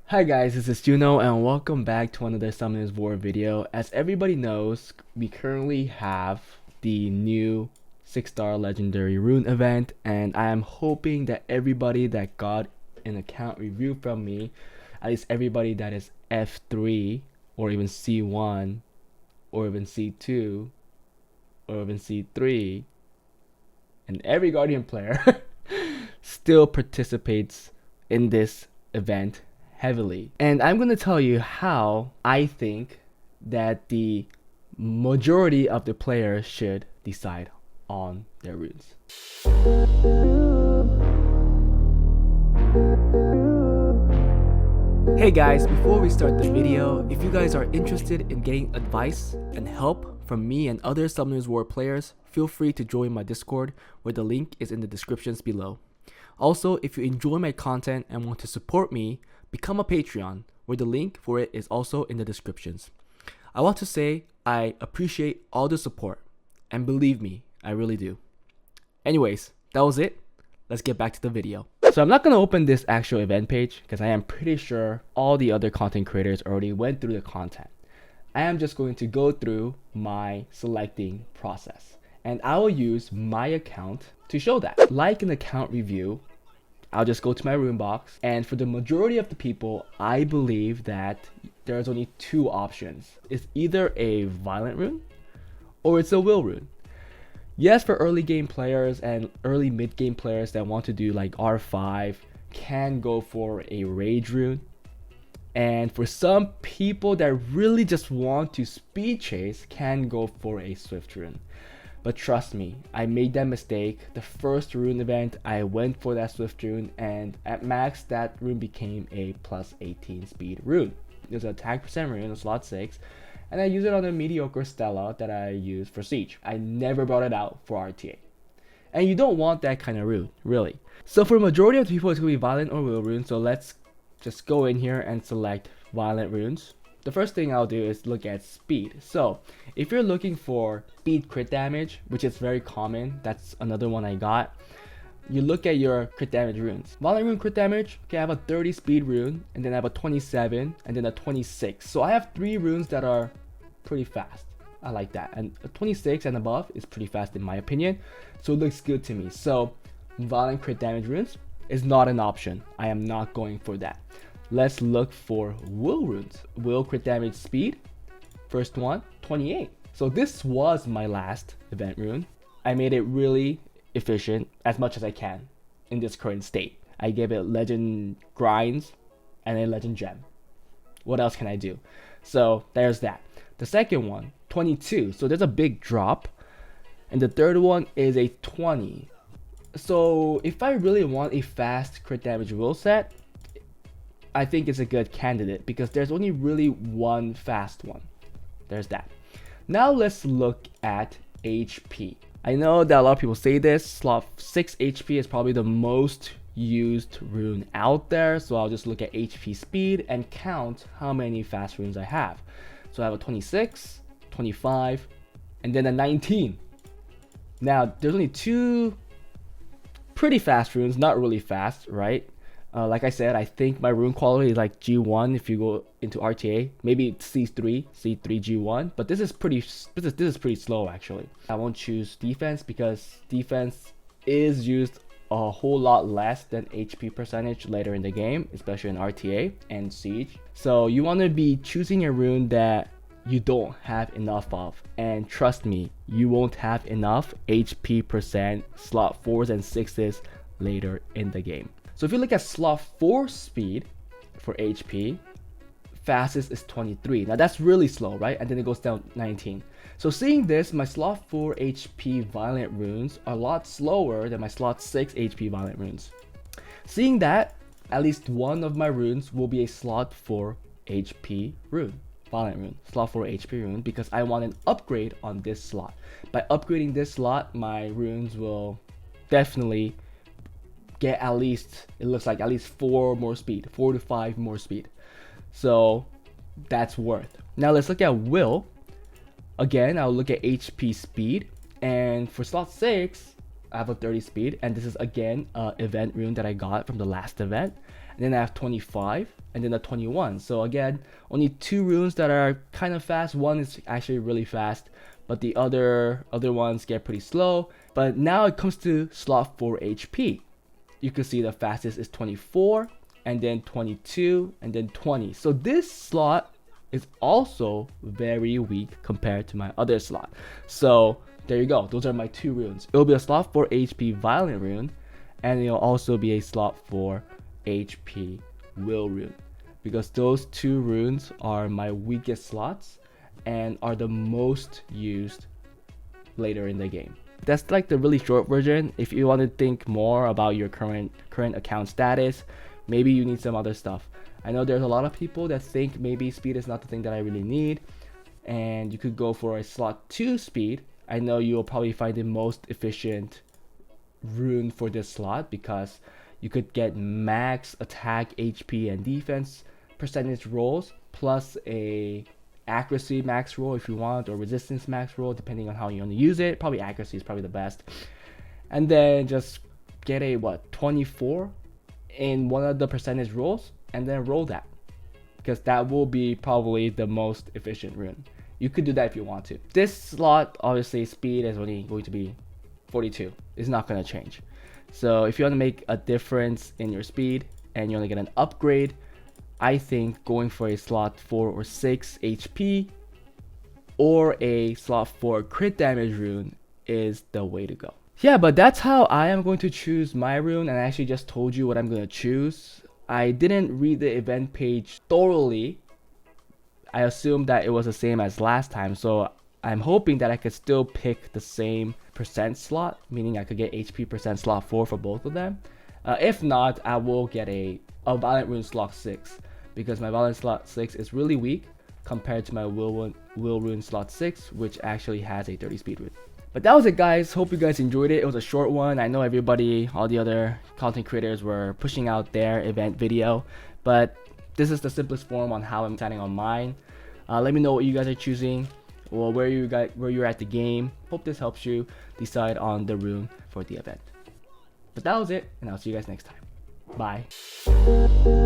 Hi guys, this is Juno and welcome back to another Summoners War video. As everybody knows, we currently have the new 6-star legendary rune event, and I am hoping that everybody that got an account review from me, at least everybody that is F3 or even C1 or even C2 or even C3, and every Guardian player still participates in this event heavily. And I'm going to tell you how I think that the majority of the players should decide on their runes. Hey guys, before we start the video, if you guys are interested in getting advice and help from me and other Summoners War players, feel free to join my Discord, where the link is in the descriptions below. Also, if you enjoy my content and want to support me, become a Patreon, where the link for it is also in the descriptions. I want to say I appreciate all the support, and believe me, I really do. Anyways, that was it. Let's get back to the video. So I'm not going to open this actual event page because I am pretty sure all the other content creators already went through the content. I am just going to go through my selecting process, and I will use my account to show that. Like an account review, I'll just go to my rune box, and for the majority of the people, I believe that there's only two options. It's either a violent rune or it's a will rune. Yes, for early game players and early mid game players that want to do like R5 can go for a rage rune. And for some people that really just want to speed chase can go for a swift rune. But trust me, I made that mistake. The first rune event, I went for that swift rune, and at max, that rune became a plus 18 speed rune. It was an attack percent rune, a slot 6, and I used it on a mediocre Stella that I used for Siege. I never brought it out for RTA. And you don't want that kind of rune, really. So for the majority of the people, it's going to be violent or will rune, so let's just go in here and select violent runes. The first thing I'll do is look at speed. So if you're looking for speed crit damage, which is very common, that's another one I got. You look at your crit damage runes. Violent rune crit damage, okay, I have a 30 speed rune, and then I have a 27, and then a 26. So I have 3 runes that are pretty fast. I like that. And a 26 and above is pretty fast in my opinion. So it looks good to me. So violent crit damage runes is not an option. I am not going for that. Let's look for will runes. Will crit damage speed. First one, 28. So this was my last event rune. I made it really efficient as much as I can in this current state. I gave it legend grinds and a legend gem. What else can I do? So there's that. The second one, 22. So there's a big drop. And the third one is a 20. So if I really want a fast crit damage will set, I think it's a good candidate because there's only really one fast one. There's that. Now let's look at HP. I know that a lot of people say this, slot 6 HP is probably the most used rune out there, so I'll just look at HP speed and count how many fast runes I have. So I have a 26, 25, and then a 19. Now there's only 2 pretty fast runes, not really fast, right? Like I said, I think my rune quality is like G1 if you go into RTA, maybe C3 G1, but this is pretty slow actually. I won't choose defense because defense is used a whole lot less than HP percentage later in the game, especially in RTA and Siege. So you want to be choosing a rune that you don't have enough of, and trust me, you won't have enough HP percent slot 4s and 6s later in the game. So if you look at slot 4 speed for HP, fastest is 23. Now that's really slow, right? And then it goes down 19. So seeing this, my slot 4 HP violent runes are a lot slower than my slot 6 HP violent runes. Seeing that, at least one of my runes will be a slot 4 HP rune, violent rune, slot 4 HP rune, because I want an upgrade on this slot. By upgrading this slot, my runes will definitely get at least, it looks like at least 4 more speed, 4 to 5 more speed. So that's worth. Now let's look at will. Again, I'll look at HP speed, and for slot 6, I have a 30 speed, and this is again an event rune that I got from the last event. and then I have 25, and then a 21. So again, only 2 runes that are kind of fast. One is actually really fast, but the other ones get pretty slow. But now it comes to slot 4 HP. You can see the fastest is 24, and then 22, and then 20. So this slot is also very weak compared to my other slot. So there you go. Those are my 2 runes. It'll be a slot 4 HP Violent rune, and it'll also be a slot 4 HP Will rune, because those 2 runes are my weakest slots and are the most used later in the game. That's like the really short version. If you want to think more about your current account status, maybe you need some other stuff. I know there's a lot of people that think maybe speed is not the thing that I really need, and you could go for a slot 2 speed. I know you'll probably find the most efficient rune for this slot, because you could get max attack, HP, and defense percentage rolls, plus a accuracy max roll if you want, or resistance max roll depending on how you want to use it. Probably accuracy is probably the best, and then just get a 24 in one of the percentage rolls, and then roll that, because that will be probably the most efficient rune. You could do that if you want to. This slot, obviously speed is only going to be 42. It's not going to change. So if you want to make a difference in your speed and you want to get an upgrade, I think going for a slot 4 or 6 HP or a slot 4 crit damage rune is the way to go. Yeah, but that's how I am going to choose my rune, and I actually just told you what I'm going to choose. I didn't read the event page thoroughly. I assumed that it was the same as last time, so I'm hoping that I could still pick the same percent slot, meaning I could get HP percent slot 4 for both of them. If not, I will get a Violent Rune slot 6, because my Violent slot 6 is really weak compared to my Will Rune slot 6, which actually has a 30 speed rune. But that was it, guys. Hope you guys enjoyed it. It was a short one. I know everybody, all the other content creators were pushing out their event video, but this is the simplest form on how I'm deciding on mine. Let me know what you guys are choosing, or where you're at the game. Hope this helps you decide on the rune for the event. But that was it, and I'll see you guys next time. Bye.